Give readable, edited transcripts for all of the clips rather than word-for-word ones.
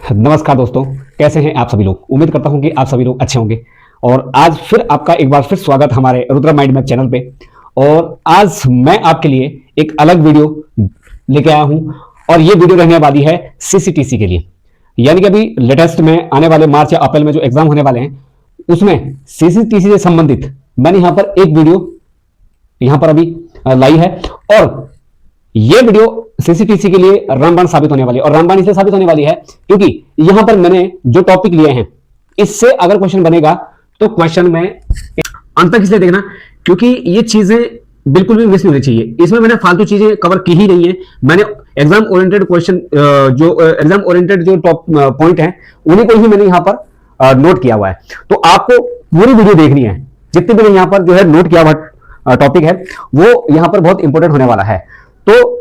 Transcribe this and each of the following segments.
नमस्कार दोस्तों, कैसे हैं आप सभी लोग। उम्मीद करता हूं कि आप सभी लोग अच्छे होंगे। और आज फिर आपका एक बार फिर स्वागत हमारे रुद्रा माइंड मैप चैनल पे। और आज मैं आपके लिए एक अलग वीडियो लेके आया हूं और ये वीडियो रहने वाली है सीसीटीसी के लिए। यानी कि अभी लेटेस्ट में आने वाले मार्च या अप्रैल में जो एग्जाम होने वाले हैं उसमें सीसीटीसी से संबंधित मैंने यहाँ पर एक वीडियो यहाँ पर अभी लाई है। और ये वीडियो सीसीटीसी के लिए रामबाण साबित होने वाली है। और रामबाण इसलिए साबित होने वाली है क्योंकि यहां पर मैंने जो टॉपिक लिए हैं इससे अगर क्वेश्चन बनेगा तो क्वेश्चन में अंत तक इसलिए देखना क्योंकि ये चीजें बिल्कुल भी मिस नहीं होनी चाहिए। इसमें मैंने फालतू चीजें कवर की ही नहीं है। मैंने एग्जाम ओरिएंटेड क्वेश्चन जो एग्जाम ओरिएंटेड जो टॉप पॉइंट है उन्हीं को ही मैंने यहाँ पर नोट किया हुआ है। तो आपको पूरी वीडियो देखनी है। जितने भी यहाँ पर जो है नोट किया हुआ टॉपिक है वो यहाँ पर बहुत इंपॉर्टेंट होने वाला है। तो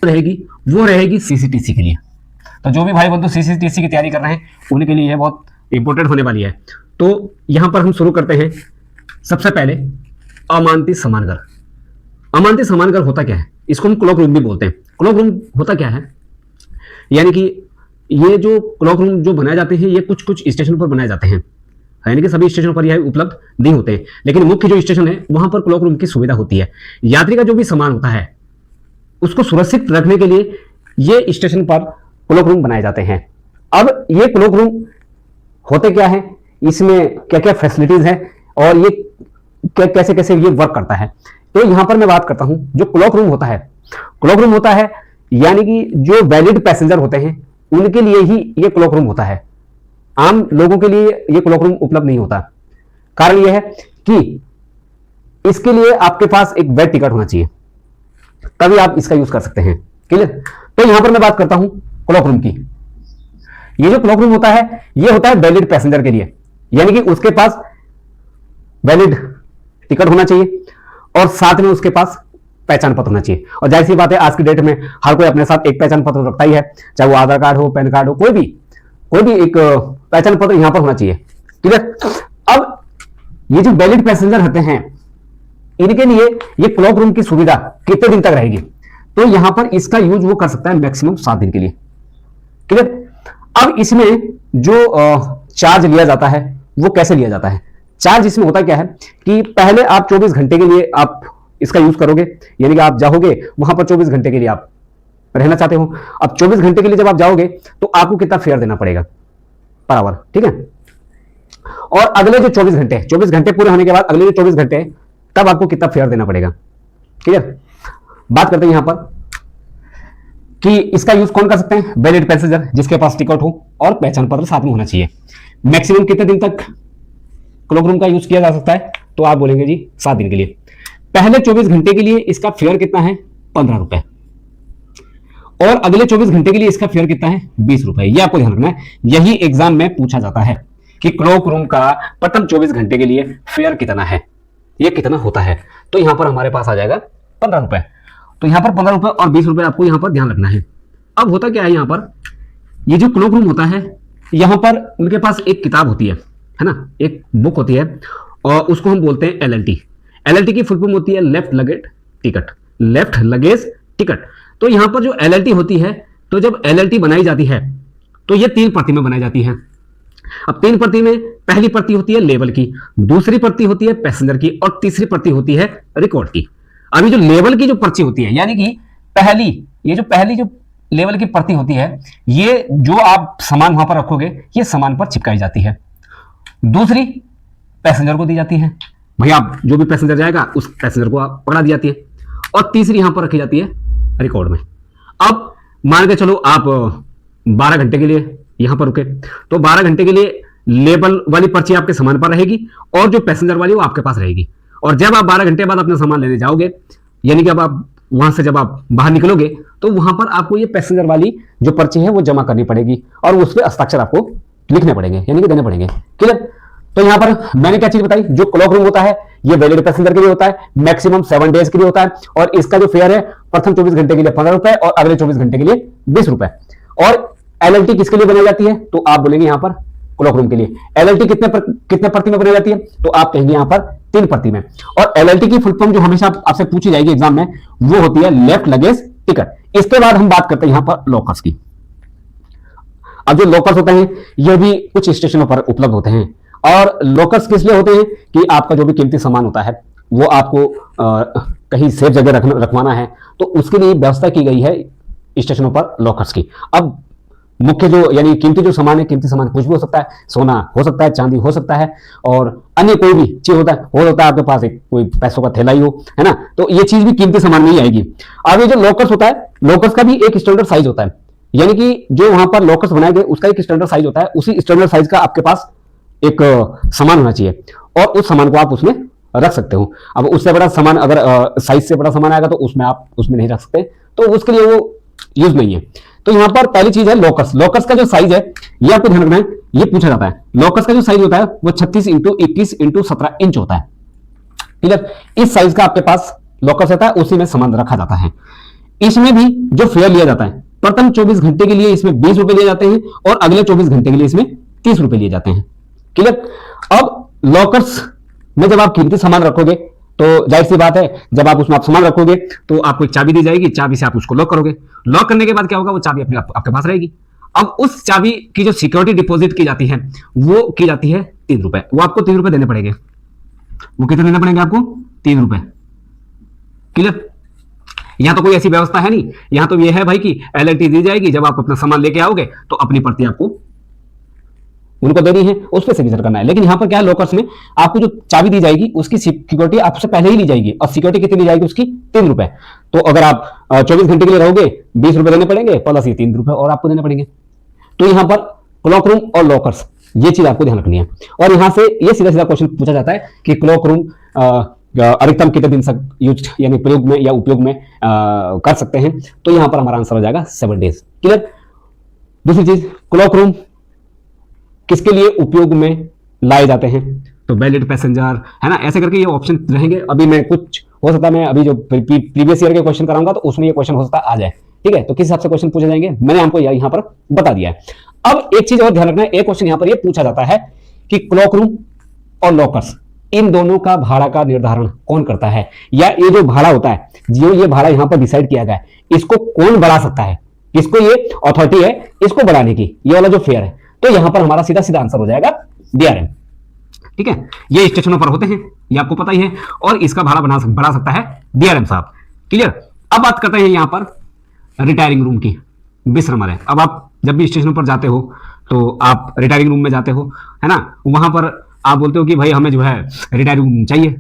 वो रहेगी सीसीटीसी के लिए। तो जो भी भाई बंधु सीसीटीसी की तैयारी कर रहे हैं उनके लिए बहुत इंपॉर्टेंट होने वाली है। तो यहां पर हम शुरू करते हैं। सबसे पहले अमानती समानगर। अमानती समानगर होता क्या है? इसको हम क्लॉक रूम भी बोलते हैं। क्लॉक रूम होता क्या है? यानी कि ये जो क्लॉक रूम जो बनाए जाते हैं ये कुछ कुछ स्टेशन पर बनाए जाते हैं। यानी कि सभी स्टेशन पर यह उपलब्ध नहीं होते हैं, लेकिन मुख्य जो स्टेशन है वहां पर क्लॉक रूम की सुविधा होती है। यात्री का जो भी सामान होता है उसको सुरक्षित रखने के लिए ये स्टेशन पर क्लॉक रूम बनाए जाते हैं। अब ये क्लॉक रूम होते क्या है, इसमें क्या क्या फैसिलिटीज है और ये कैसे कैसे ये वर्क करता है। तो यहां पर मैं बात करता हूं जो क्लॉक रूम होता है। क्लॉक रूम होता है यानी कि जो वैलिड पैसेंजर होते हैं उनके लिए ही ये क्लॉक रूम होता है। आम लोगों के लिए ये क्लॉक रूम उपलब्ध नहीं होता। कारण यह है कि इसके लिए आपके पास एक वेट टिकट होना चाहिए, तभी आप इसका यूज कर सकते हैं। क्लियर? तो यहां पर मैं बात करता हूं क्लॉक रूम की। ये जो क्लॉक रूम होता है ये होता है वैलिड पैसेंजर के लिए, यानी कि उसके पास वैलिड टिकट होना चाहिए और साथ में उसके पास पहचान पत्र होना चाहिए। और जाहिर सी बात है आज की डेट में हर कोई अपने साथ एक पहचान पत्र रखता ही है, चाहे वो आधार कार्ड हो, पैन कार्ड हो, कोई भी एक पहचान पत्र यहां पर होना चाहिए। क्लियर? अब ये जो वैलिड पैसेंजर होते हैं इनके लिए ये क्लॉक रूम की सुविधा कितने दिन तक रहेगी? तो यहां पर इसका यूज वो कर सकता है मैक्सिमम 7 दिन के लिए। क्लियर? अब इसमें जो चार्ज लिया जाता है वो कैसे लिया जाता है? चार्ज इसमें होता क्या है कि पहले आप 24 घंटे के लिए आप इसका यूज करोगे, यानी कि आप जाओगे वहां पर 24 घंटे के लिए आप रहना चाहते हो। अब 24 घंटे के लिए जब आप जाओगे तो आपको कितना फेयर देना पड़ेगा पर आवर, ठीक है? और अगले जो 24 घंटे पूरे होने के बाद अगले जो 24 घंटे तब आपको कितना फेयर देना पड़ेगा। क्लियर? बात करते हैं यहां पर कि इसका यूज कौन कर सकते हैं? वैलिड पैसेंजर जिसके पास टिकट हो और पहचान पत्र साथ में होना चाहिए। मैक्सिमम कितने दिन तक क्लॉक रूम का यूज किया जा सकता है? तो आप बोलेंगे जी 7 दिन के लिए। पहले 24 घंटे के लिए इसका फेयर कितना है? 15 रुपए। और अगले 24 घंटे के लिए इसका फेयर कितना है? 20 रुपए। यह आपको ध्यान रखना है। यही एग्जाम में पूछा जाता है कि क्लॉक रूम का प्रथम 24 घंटे के लिए फेयर कितना है, ये कितना होता है। तो यहां पर हमारे पास आ जाएगा 15 रुपए। तो यहां पर 15 रुपए और 20 रुपए आपको यहां पर ध्यान रखना है। अब होता क्या है, यहां पर ये जो क्लॉक रूम होता है यहां पर उनके पास एक किताब होती है ना, एक बुक होती है और उसको हम बोलते हैं LLT। LLT की फुल फॉर्म होती है left luggage ticket. Left luggage ticket. तो यहां पर जो LLT होती है, तो जब LLT बनाई जाती है तो ये 3 प्रति में बनाई जाती है। अब 3 प्रति में पहली प्रति होती है लेवल की, दूसरी प्रति होती है पैसेंजर की और तीसरी प्रति होती है रिकॉर्ड की। अभी जो लेवल की जो पर्ची होती है, यानी कि पहली जो लेवल की प्रति होती है, ये जो आप सामान वहां पर रखोगे ये सामान पर चिपकाई जाती है। दूसरी पैसेंजर को दी जाती है, भैया आप जो भी पैसेंजर जाएगा उस पैसेंजर को आप पकड़ा दी जाती है। और तीसरी यहां पर रखी जाती है रिकॉर्ड में। अब मान के चलो आप 12 घंटे के लिए यहां पर रुके, तो 12 घंटे के लिए लेबल वाली पर्ची आपके सामान पर रहेगी और जो पैसेंजर वाली वो आपके पास रहेगी। और जब आप 12 घंटे बाद अपना सामान लेने जाओगे, यानी कि अब आप वहां से जब आप बाहर निकलोगे तो वहां पर आपको ये पैसेंजर वाली जो पर्ची है वो जमा करनी पड़ेगी और उस पर हस्ताक्षर आपको लिखने पड़ेंगे, यानी कि देने पड़ेंगे। क्लियर? तो यहां पर मैंने क्या चीज बताई, जो क्लॉक रूम होता है ये वैलिड पैसेंजर के लिए होता है, मैक्सिमम 7 डेज के लिए होता है और इसका जो फेयर है प्रथम 24 घंटे के लिए 15 रुपए और अगले 24 घंटे के लिए 20 रुपए। और LLT किसके लिए बनाई जाती है? तो आप बोलेंगे यहां पर क्लॉक रूम के लिए। LLT कितने प्रति में बनाई जाती है? तो आप कहेंगे यहां पर 3 प्रति में। और LLT की फुल फॉर्म जो हमेशा आपसे पूछी जाएगी एग्जाम में वो होती है लेफ्ट लगेज टिकट। इसके बाद हम बात करते हैं यहां पर लॉकर्स की। अब जो लॉकर्स होते हैं ये भी कुछ स्टेशनों पर उपलब्ध होते हैं। और लॉकर्स किस लिए होते हैं कि आपका जो भी कीमती सामान होता है वो आपको कहीं सेफ जगह रखवाना है, तो उसके लिए व्यवस्था की गई है स्टेशनों पर लॉकर्स की। अब मुख्य जो यानी कीमती जो सामान है, कीमती सामान कुछ भी हो सकता है, सोना हो सकता है, चांदी हो सकता है, और अन्य कोई भी चीज होता है, हो सकता है आपके पास एक कोई पैसों का थैला ही हो, है ना, तो ये चीज भी कीमती सामान में ही आएगी। अब ये जो लॉकर्स होता है, लॉकर्स का भी एक स्टैंडर्ड साइज होता है, यानी कि जो वहां पर लॉकर्स बनाए गए उसका एक स्टैंडर्ड साइज होता है, उसी स्टैंडर्ड साइज का आपके पास एक सामान होना चाहिए और उस सामान को आप उसमें रख सकते हो। अब उससे बड़ा सामान अगर साइज से बड़ा सामान आएगा तो उसमें आप उसमें नहीं रख सकते, तो उसके लिए वो यूज नहीं है। तो यहां पर पहली चीज है लॉकर्स। लॉकर्स का जो साइज है ये आपको ध्यान रखना है, ये पूछा जाता है। लॉकर्स का जो साइज होता है वो 36 इंटू 21 इंटू 17 इंच होता है। ठीक है, इस साइज का आपके पास लॉकर्स रहता है, उसी में सामान रखा जाता है। इसमें भी जो फेयर लिया जाता है, प्रथम 24 घंटे के लिए इसमें 20 रुपए लिए जाते हैं और अगले 24 घंटे के लिए इसमें 30 रुपए लिए जाते हैं। क्लियर। अब लॉकर्स में जब आप कीमती सामान रखोगे तो जाहिर सी बात है, जब आप उसमें आप सामान रखोगे तो आपको एक चाबी दी जाएगी, चाबी से आप उसको लॉक करोगे। लॉक करने के बाद क्या होगा, वो चाबी अपने आपके पास रहेगी। अब उस चाबी की जो सिक्योरिटी डिपॉजिट की जाती है वो की जाती है 3 रुपए। वो आपको 3 रुपए देने पड़ेंगे। वो कितने देने पड़ेंगे आपको? 3 रुपए। क्लियर। यहां तो कोई ऐसी व्यवस्था है नहीं, यहां तो ये है भाई कि एलएलटी दी जाएगी, जब आप अपना सामान लेके आओगे तो अपनी पर्ची आपको उनको देनी है, उस पर सिग्नेचर करना है। लेकिन यहां पर क्या है, लॉकर्स में आपको जो चाबी दी जाएगी उसकी सिक्योरिटी आपसे पहले ही ली जाएगी, और सिक्योरिटी कितनी ली जाएगी उसकी? 3 रुपए। तो अगर आप 24 घंटे के लिए रहोगे 20 रुपए देने पड़ेंगे, प्लस ये 3 रुपए और आपको देने पड़ेंगे। तो यहां पर क्लॉक रूम और लॉकर्स, ये चीज आपको ध्यान रखनी है। और यहां से ये सीधा सीधा क्वेश्चन पूछा जाता है कि क्लॉक रूम अधिकतम कितने दिन तक यूज यानी प्रयोग में या उपयोग में कर सकते हैं, तो यहां पर हमारा आंसर हो जाएगा 7 डेज। क्लियर। दूसरी चीज, क्लॉक रूम किसके लिए उपयोग में लाए जाते हैं, तो वैलिड पैसेंजर, है ना, ऐसे करके ये ऑप्शन रहेंगे। अभी मैं कुछ हो सकता है मैं अभी जो प्रीवियस ईयर के क्वेश्चन कराऊंगा तो उसमें ये क्वेश्चन हो सकता आ जाए। ठीक है, तो किस हिसाब से क्वेश्चन पूछे जाएंगे मैंने आपको यहां पर बता दिया है। अब एक चीज और ध्यान रखना है, एक क्वेश्चन यहां पर ये पूछा जाता है कि क्लॉक रूम और लॉकर्स, इन दोनों का भाड़ा का निर्धारण कौन करता है, या ये जो भाड़ा होता है, जो ये भाड़ा यहां पर डिसाइड किया गया है, इसको कौन बढ़ा सकता है, किसको ये अथॉरिटी है इसको बढ़ाने की, ये वाला जो फेयर है। तो यहां पर हमारा सीधा सीधा आंसर हो जाएगा डीआरएम। ठीक है, ये स्टेशनों पर होते हैं, ये आपको पता ही है, और इसका भाड़ा बढ़ा सकता है डीआरएम साहब। क्लियर। अब बात करते हैं यहां पर रिटायरिंग रूम की, विश्रामालय। अब आप जब भी स्टेशन पर जाते हो तो आप रिटायरिंग रूम में जाते हो, है ना, वहां पर आप बोलते हो कि भाई हमें जो है रिटायरिंग रूम चाहिए।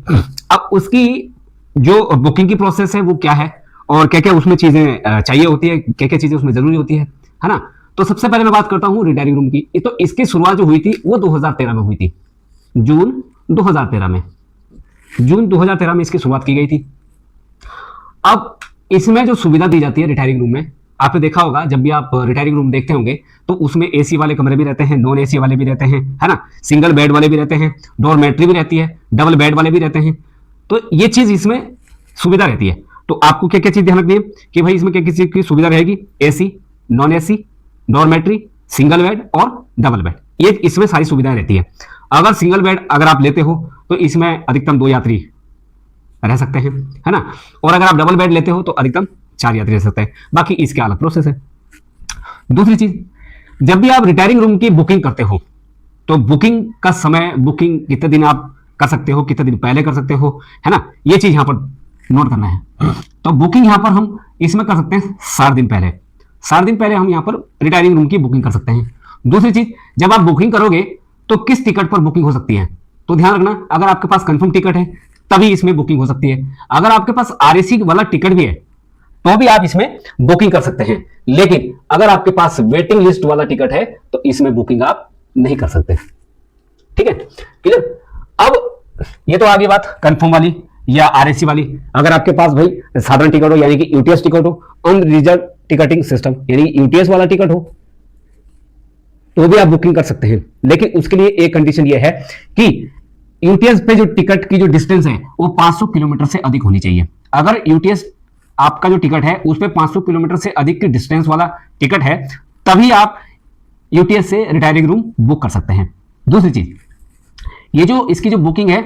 अब उसकी जो बुकिंग की प्रोसेस है वो क्या है, और क्या क्या उसमें चीजें चाहिए होती है, क्या क्या चीजें उसमें जरूरी होती है ना। तो सबसे पहले मैं बात करता हूं रिटायरिंग रूम की। तो इसकी शुरुआत जो हुई थी वो 2013 में हुई थी, जून 2013 में, जून 2013 में इसकी शुरुआत की गई थी। अब इसमें जो सुविधा दी जाती है रिटायरिंग रूम में, आपने देखा होगा जब भी आप रिटायरिंग रूम देखते होंगे तो उसमें एसी वाले कमरे भी रहते हैं, नॉन एसी वाले भी रहते हैं, है ना, सिंगल बेड वाले भी रहते हैं, डॉर्मेट्री भी रहती है, डबल बेड वाले भी रहते हैं। तो ये चीज इसमें सुविधा रहती है। तो आपको क्या क्या चीज ध्यान रखनी है कि भाई इसमें क्या क्या चीज की सुविधा रहेगी, AC, non AC, dormitory, single bed और डबल बेड, ये इसमें सारी सुविधाएं रहती है। अगर सिंगल बेड अगर आप लेते हो तो इसमें अधिकतम 2 यात्री रह सकते हैं, है ना, और अगर आप डबल बेड लेते हो तो अधिकतम 4 यात्री रह सकते हैं। बाकी इसके अलग प्रोसेस है। दूसरी चीज, जब भी आप रिटायरिंग रूम की बुकिंग करते हो तो बुकिंग का समय, बुकिंग कितने दिन आप कर सकते हो, कितने दिन पहले कर सकते हो, है ना, ये चीज यहां पर नोट करना है। तो बुकिंग यहां पर हम इसमें कर सकते हैं 7 दिन पहले, 7 दिन पहले हम यहां पर रिटायरिंग रूम की बुकिंग कर सकते हैं। दूसरी चीज, जब आप बुकिंग करोगे तो किस टिकट पर बुकिंग हो सकती है, तो ध्यान रखना, अगर आपके पास कंफर्म टिकट है तभी इसमें बुकिंग हो सकती है। अगर आपके पास आरएसी वाला टिकट भी है तो भी आप इसमें बुकिंग कर सकते हैं, लेकिन अगर आपके पास वेटिंग लिस्ट वाला टिकट है तो इसमें बुकिंग आप नहीं कर सकते। ठीक है, क्लियर। अब ये तो आगे बात कंफर्म वाली या आरएसी वाली। अगर आपके पास भाई साधारण टिकट हो यानी कि यूटीएस टिकट हो, अनरिजर्व टिकटिंग सिस्टम यानी यूटीएस वाला टिकट हो, तो भी आप बुकिंग कर सकते हैं। लेकिन उसके लिए एक कंडीशन ये है कि यूटीएस पे जो टिकट की जो डिस्टेंस है वो 500 किलोमीटर से अधिक होनी चाहिए। अगर यूटीएस आपका जो टिकट है उस पे 500 किलोमीटर से अधिक की डिस्टेंस वाला टिकट है तभी आप यूटीएस से रिटायरिंग रूम बुक कर सकते हैं। दूसरी चीज, ये जो इसकी जो बुकिंग है,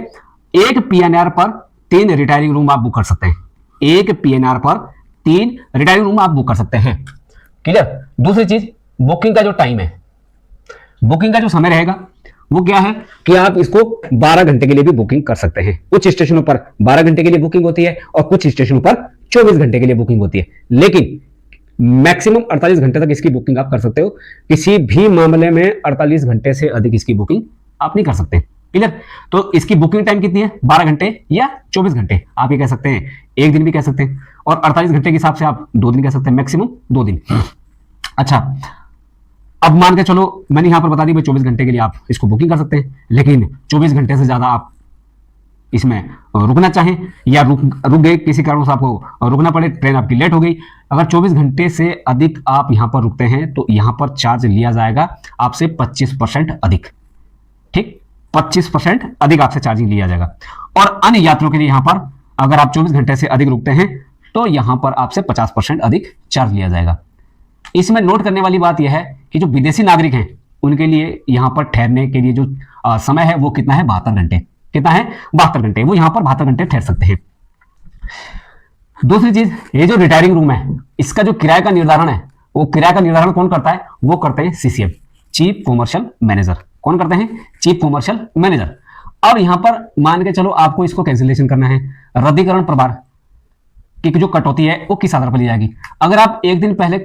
1 पीएनआर पर 3 रिटायरिंग रूम आप बुक कर सकते हैं। 1 पीएनआर पर 3 रिटायरिंग रूम आप बुक कर सकते हैं। क्लियर। दूसरी चीज, बुकिंग का जो टाइम है बुकिंग का जो समय रहेगा वो क्या है कि आप इसको 12 घंटे के लिए भी बुकिंग कर सकते हैं। कुछ स्टेशनों पर 12 घंटे के लिए बुकिंग होती है और कुछ स्टेशनों पर 24 घंटे के लिए बुकिंग होती है, लेकिन मैक्सिमम 48 घंटे तक इसकी बुकिंग आप कर सकते हो। किसी भी मामले में 48 घंटे से अधिक इसकी बुकिंग आप नहीं कर सकते। क्लियर? तो इसकी बुकिंग टाइम कितनी है? 12 घंटे या 24 घंटे। आप ये कह सकते हैं, एक दिन भी कह सकते हैं, और 48 घंटे के हिसाब से आप 2 दिन कह सकते हैं, मैक्सिमम 2 दिन। अच्छा, अब मान के चलो मैंने यहां पर बता दी भाई 24 घंटे के लिए आप इसको बुकिंग कर सकते हैं, लेकिन 24 घंटे से ज्यादा आप इसमें रुकना चाहें या रुक गए, किसी कारण से आपको रुकना पड़े, ट्रेन आपकी लेट हो गई, अगर 24 घंटे से अधिक आप यहां पर रुकते हैं तो यहां पर चार्ज लिया जाएगा आपसे 25% अधिक। ठीक, 25% अधिक आपसे चार्जिंग लिया जाएगा। और अन्य यात्रियों के लिए यहां पर अगर आप 24 घंटे से अधिक रुकते हैं तो यहां पर आपसे 50% अधिक चार्ज लिया जाएगा। इसमें नोट करने वाली बात यह है कि जो विदेशी नागरिक हैं उनके लिए यहां पर ठहरने के लिए जो समय है वो कितना है? 72 घंटे। कितना है? 72 घंटे। वो यहां पर 72 घंटे ठहर सकते हैं। दूसरी चीज, ये जो रिटायरिंग रूम है इसका जो किराए का निर्धारण है, वो किराए का निर्धारण कौन करता है? वो करते हैं सीसीएम, चीफ कॉमर्शियल मैनेजर। कौन करते हैं? Chief commercial manager. अब यहां पर मान के चलो आपको इसको कैंसिलेशन करना है, रद्दीकरण प्रभार की जो कटौती है वो किस आधार पर ली जाएगी? अगर आप एक दिन पहले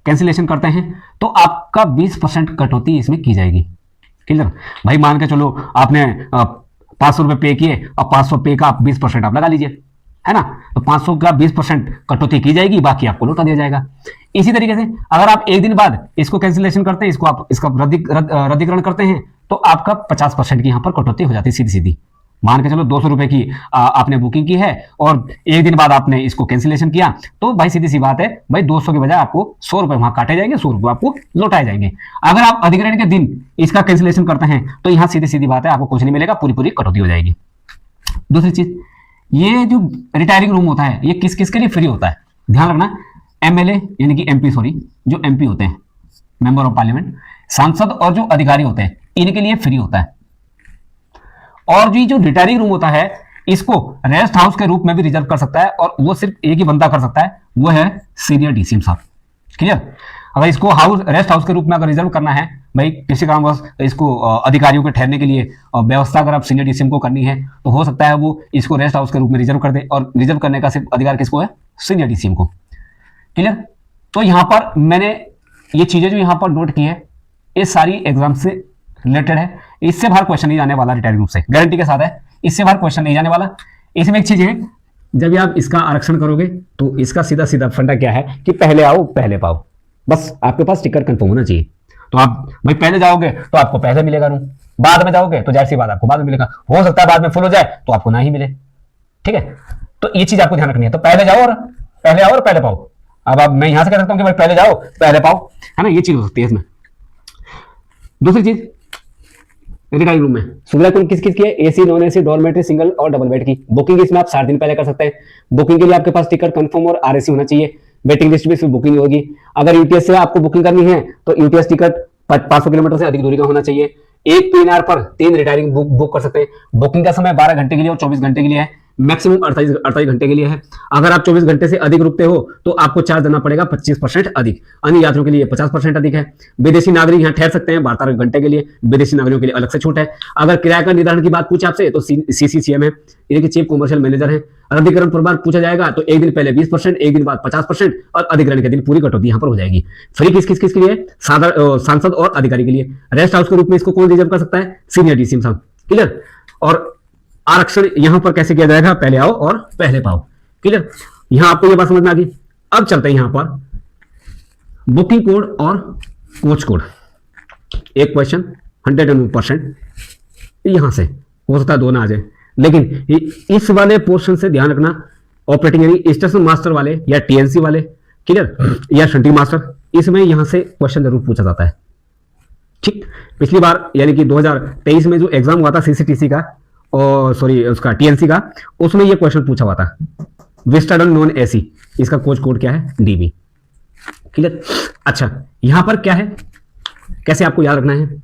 कैंसिलेशन करते हैं तो आपका 20% कटौती इसमें की जाएगी। क्लियर? भाई मान के चलो आपने 500 रुपए पे किए, अब 500 पे का 20% आप लगा लीजिए, है ना? तो 500 का 20% कटौती की जाएगी, बाकी आपको लौटा दिया जाएगा। इसी तरीके से अगर आप एक दिन बाद इसको कैंसिलेशन करते हैं, इसको आप इसका रद्दीकरण करते हैं तो आपका 50% की यहां पर कटौती हो जाती है सीधी सीधी। मान के चलो 200 रुपए की आपने बुकिंग की है और एक दिन बाद आपने इसको कैंसिलेशन किया, तो भाई सीधी सी बात है भाई 200 के बजाय आपको 100 रुपए वहां काटे जाएंगे, 100 रुपए आपको लौटाए जाएंगे। अगर आप अधिग्रहण के दिन इसका कैंसिलेशन करते हैं तो यहां सीधी सीधी बात है आपको कुछ नहीं मिलेगा, पूरी पूरी कटौती हो जाएगी। दूसरी चीज, ये जो रिटायरिंग रूम होता है ये किस किस के लिए फ्री होता है? ध्यान रखना, एमएलए यानी कि एमपी, सॉरी, जो एमपी होते हैं, मेंबर ऑफ पार्लियामेंट, सांसद और जो अधिकारी होते हैं इनके लिए फ्री होता है। और जो रिटायरिंग रूम होता है इसको रेस्ट हाउस के रूप में भी रिजर्व कर सकता है, और वो सिर्फ एक ही बंदा कर सकता है, वो है सीनियर डीसीएम साहब। क्लियर? अगर इसको रेस्ट हाउस के रूप में अगर रिजर्व करना है भाई, किसी कारणवश इसको अधिकारियों के ठहरने के लिए व्यवस्था अगर आप सीनियर डीसीएम को करनी है तो हो सकता है वो इसको रेस्ट हाउस के रूप में रिजर्व कर दे, और रिजर्व करने का सिर्फ अधिकार किसको है? सीनियर डीसीएम को। क्लियर? तो यहां पर मैंने ये चीजें जो यहां पर नोट की है ये सारी एग्जाम से रिलेटेड है, इससे बाहर क्वेश्चन नहीं जाने वाला, रिटायरिंग रूम से गारंटी के साथ है, इससे बाहर क्वेश्चन नहीं जाने वाला। इसमें एक चीज है, जब आप इसका आरक्षण करोगे तो इसका सीधा सीधा फंडा क्या है कि पहले आओ पहले पाओ, बस आपके पास टिकट कंफर्म होना चाहिए। तो आप भाई पहले जाओगे तो आपको पहले मिलेगा रूम, बाद में जाओगे तो जाहिर सी बात आपको बाद में मिलेगा, हो सकता है बाद में फुल हो जाए तो आपको ना ही मिले। ठीक है? तो ये चीज आपको ध्यान रखनी है। तो पहले जाओ और पहले पाओ। अब मैं यहां से कह सकता हूं कि भाई पहले जाओ पहले पाओ, है ना? ये चीज हो सकती है इसमें। दूसरी चीज, रिटायरिंग रूम में सुविधा कौन किस किस की है? AC, non AC, dormitory, single और डबल बेड की बुकिंग इसमें आप 7 दिन पहले कर सकते हैं। बुकिंग के लिए आपके पास टिकट कंफर्म और आरएसी होना चाहिए। वेटिंग लिस्ट में इसमें बुकिंग होगी। अगर यूटीएस से आपको बुकिंग करनी है तो यूटीएस टिकट 500 किलोमीटर से अधिक दूरी का होना चाहिए। एक पीएनआर पर 3 रिटायरिंग बुक कर सकते हैं। बुकिंग का समय 12 घंटे के लिए और 24 घंटे के लिए है, मैक्सिमम 48 घंटे के लिए है। अगर आप 24 घंटे से अधिक रुकते हो तो आपको चार्ज देना पड़ेगा 25% अधिक। अन्य यात्रियों के लिए 50% अधिक है। विदेशी नागरिक यहाँ ठहर सकते हैं 72 घंटे के लिए, विदेशी नागरिकों के लिए अलग से छूट है। अगर किराए का निर्धारण की बात पूछे आपसे तो सीसीसीएम है, इनके चीफ कॉमर्शियल मैनेजर है। रद्दीकरण प्रभार पूछा जाएगा तो एक दिन पहले 20%, एक दिन बाद 50% और अधिग्रहण के दिन पूरी कटौती यहां पर हो जाएगी। फ्री किस किस किस के लिए? सांसद और अधिकारी के लिए। रेस्ट हाउस के रूप में इसको कौन रिजर्व कर सकता है? सीनियर डीसीएम साहब। क्लियर? और आरक्षण यहां पर कैसे किया जाएगा? पहले आओ और पहले पाओ। क्लियर? यहां आपको यह बात समझ में आ गई। अब चलते हैं यहां पर बुकिंग कोड और कोच कोड। एक क्वेश्चन 101% यहां से हो सकता है 2 ना आ जाए, लेकिन इस वाले पोर्शन से ध्यान रखना, ऑपरेटिंग यानी स्टेशन मास्टर वाले या टीएनसी वाले, क्लियर, या शंटी मास्टर, इसमें यहां से क्वेश्चन जरूर पूछा जाता है। ठीक, पिछली बार यानी कि 2023 में जो एग्जाम हुआ था सीसीटीसी का और सॉरी उसका टीएनसी का, उसमें यह क्वेश्चन पूछा हुआ था। विस्टाडन नॉन एसी, इसका कोच कोड क्या है? डीबी। क्लियर? अच्छा, यहां पर क्या है, कैसे आपको याद रखना है?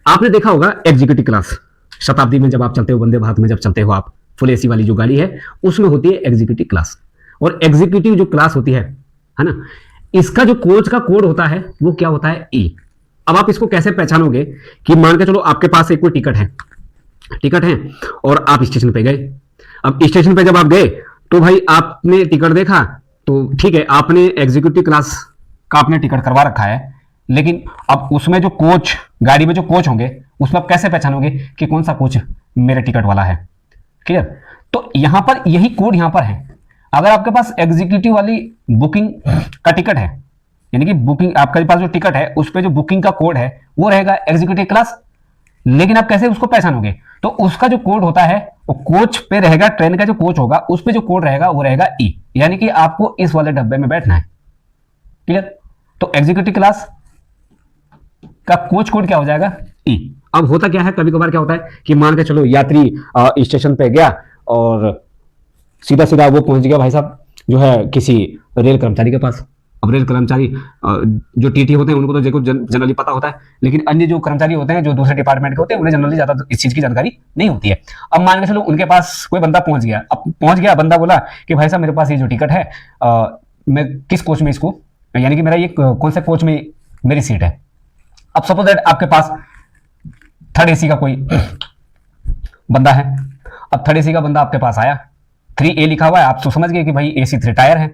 आपने देखा होगा एग्जीक्यूटिव क्लास, शताब्दी में जब आप चलते हो, वंदे भारत में जब चलते हो आप, फुल एसी वाली जो गाड़ी है उसमें होती है एग्जीक्यूटिव क्लास। और एग्जीक्यूटिव जो क्लास होती है ना, इसका जो कोच का कोड होता है वो क्या होता है? ई। अब आप इसको कैसे पहचानोगे कि मान के चलो आपके पास एक कोई टिकट है और आप स्टेशन पे गए। अब स्टेशन पे जब आप गए तो भाई आपने टिकट देखा तो ठीक है, आपने एग्जीक्यूटिव क्लास का आपने टिकट करवा रखा है, लेकिन अब उसमें जो कोच, गाड़ी में जो कोच होंगे उसमें आप कैसे पहचानोगे कि कौन सा कोच मेरे टिकट वाला है? क्लियर? तो यहां पर यही कोड यहां पर है। अगर आपके पास एग्जीक्यूटिव वाली बुकिंग का टिकट है, यानी कि बुकिंग आपके पास जो टिकट है उस पर जो बुकिंग का कोड है वो रहेगा एग्जीक्यूटिव क्लास, लेकिन आप कैसे उसको पहचानोगे? तो उसका जो कोड होता है वो कोच पे रहेगा, ट्रेन का जो कोच होगा उस पे जो कोड रहेगा वो रहेगा ई, यानी कि आपको इस वाले डब्बे में बैठना है। क्लियर? तो एग्जीक्यूटिव क्लास का कोच कोड क्या हो जाएगा? ई। अब होता क्या है, कभी कभार क्या होता है कि मान के चलो यात्री स्टेशन पे गया और सीधा सीधा वो पहुंच गया भाई साहब जो है किसी रेल कर्मचारी के पास। अब रेल कर्मचारी जो टीटी होते हैं उनको तो देखो जनरली पता होता है, लेकिन अन्य जो कर्मचारी होते हैं जो दूसरे डिपार्टमेंट के होते हैं उन्हें जनरली ज्यादा इस चीज की जानकारी नहीं होती है। अब मान के चलो उनके पास कोई बंदा पहुंच गया, अब पहुंच गया बंदा बोला कि भाई साहब मेरे पास ये जो टिकट है मैं किस कोच में इसको, यानी कि मेरा ये कौन से कोच में मेरी सीट है। अब सपोज दैट आपके पास थर्ड एसी का कोई बंदा है। अब थर्ड एसी का बंदा आपके पास आया, 3A लिखा हुआ है, आप तो समझ गए कि भाई AC 3 टायर है,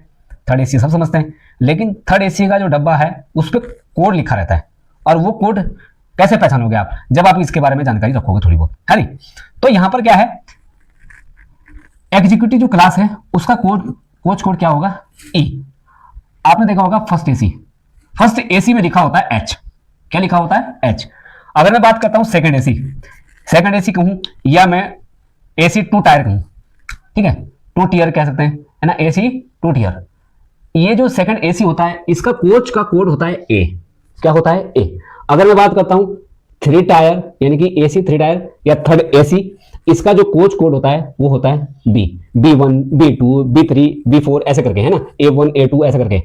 थर्ड एसी सब समझते हैं, लेकिन थर्ड एसी का जो डब्बा है उस पर कोड लिखा रहता है। और वो कोड कैसे पहचानोगे आप? जब आप इसके बारे में जानकारी रखोगे थोड़ी बहुत, है नहीं? तो यहां पर क्या है, एग्जीक्यूटिव जो क्लास है उसका कोड, कोच कोड क्या होगा? ई। आपने देखा होगा फर्स्ट एसी में लिखा होता है H। क्या लिखा होता है? H। अगर मैं बात करता हूं सेकंड एसी कहूं या मैं AC 2 टायर कहूं, ठीक है, 2 टीयर कह सकते हैं, है ना, AC 2 टीयर। ये जो सेकंड एसी होता है इसका कोच का कोड होता है ए। क्या होता है? ए। अगर मैं बात करता हूं 3 टायर यानी कि AC 3 टायर या थर्ड एसी, इसका जो कोच कोड होता है वो होता है B, B1 B2 B3 B4 ऐसे करके, है ना, A1 A2 ऐसे करके।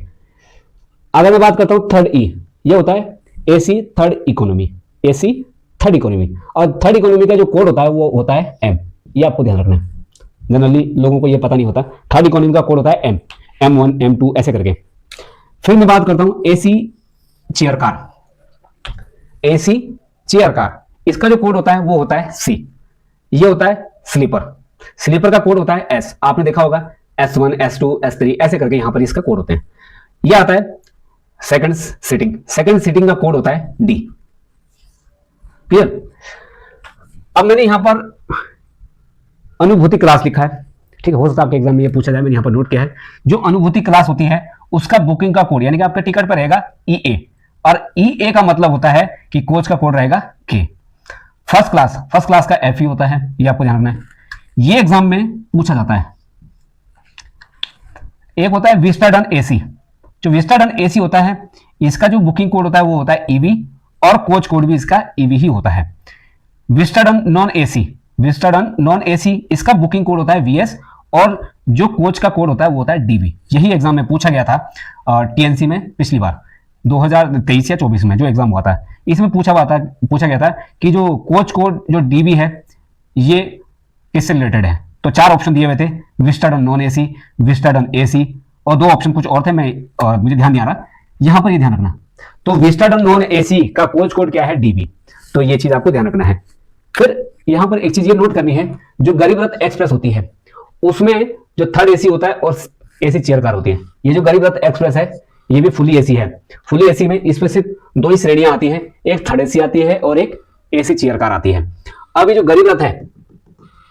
अगर मैं बात करता हूं थर्ड ई, ये होता है AC third economy, AC third economy, और थर्ड इकोनॉमी का जो कोड होता है वो होता है M। ये आपको ध्यान रखना है, जनरली लोगों को ये पता नहीं होता। थर्ड इकोनॉमी का कोड होता है M, M1 M2 ऐसे करके। फिर मैं बात करता हूं AC chair car, AC chair car, इसका जो कोड होता है वो होता है C। ये होता है स्लीपर का कोड होता है S। आपने देखा होगा S1 S2 S3 ऐसे करके यहां पर इसका कोड होते हैं। यह आता है सेकंड सीटिंग का कोड होता है D। क्लियर? अब मैंने यहां पर अनुभूति क्लास लिखा है, ठीक है, हो सकता है आपके एग्जाम में ये पूछा जाए, मैंने यहां पर नोट किया है। जो अनुभूति क्लास होती है उसका बुकिंग का कोड यानी कि आपके टिकट पर रहेगा EA, और EA का मतलब होता है कि कोच का कोड रहेगा K। फर्स्ट क्लास का FE होता है, ये आपको ध्यान रखना है, ये एग्जाम में पूछा जाता है। एक होता है विस्टाडन AC। जो विस्टाडन AC होता है इसका जो बुकिंग कोड होता है वो होता है EV, और कोच कोड भी इसका EV ही होता है। विस्टाडन नॉन AC इसका बुकिंग कोड होता है VS, और जो कोच का कोड होता है वो होता है DB। यही एग्जाम में पूछा गया था TNC में पिछली बार 2023 या 24 में जो एग्जाम हुआ था, इसमें पूछा गया था कि जो कोच कोड जो DB है ये किससे रिलेटेड है। तो 4 ऑप्शन दिए हुए थे, विस्टाडन नॉन AC, विस्टाडन AC, और 2 ऑप्शन कुछ और थे, मुझे ध्यान नहीं आ रहा, यहां पर ये ध्यान रखना। तो विस्टाडन नॉन AC का कोच कोड क्या है? DB। तो ये चीज आपको ध्यान रखना है। फिर यहां पर एक चीज ये नोट करनी है, जो गरीब रथ एक्सप्रेस होती है उसमें जो थर्ड AC होता है और AC चेयर कार होती है। ये जो गरीब रथ एक्सप्रेस है ये भी फुली AC है। फुली AC में इसमें सिर्फ 2 ही श्रेणियां आती हैं, एक थर्ड AC आती है और एक AC चेयर कार आती है। अब ये जो गरीब रथ है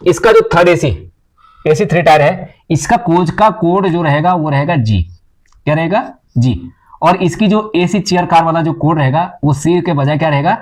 इसका जो थर्ड AC 3 टायर है, इसका कोच का कोड जो रहेगा वो रहेगा G। क्या रहेगा? G। और इसकी जो AC चेयर कार वाला जो कोड रहेगा वो C के बजाय क्या रहेगा?